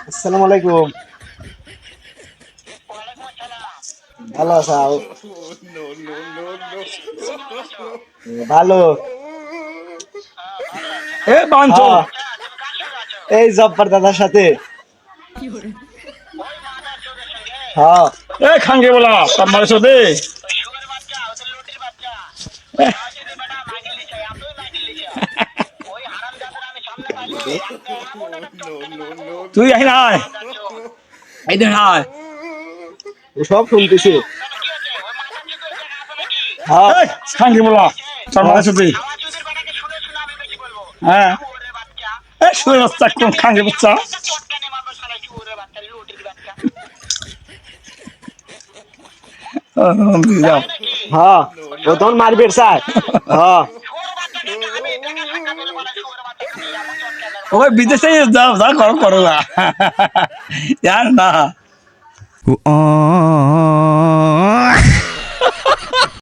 আসসালামু আলাইকুম। ভালো আছো? ভালো। এ বাঞ্চো হ্যাঁ, এই জব্বার দাদার সাথে। হ্যাঁ। এ খাঙ্গে বলা তার মারছো দে তুই আহি নাই এইদিন আয় সব শুনতেছি। হ্যাঁ। এই খাঙ্গে বলা তার হ্যাঁ। মারছো দে হ্যাঁ এ শুয়ে বাচ্চা কোন খাঙ্গে বাচ্চা যাও হ্যাঁ, ও তখন মারবে স্যার। হ্যাঁ। ওই বিদেশে যাও যা করো করো না ইয়ার না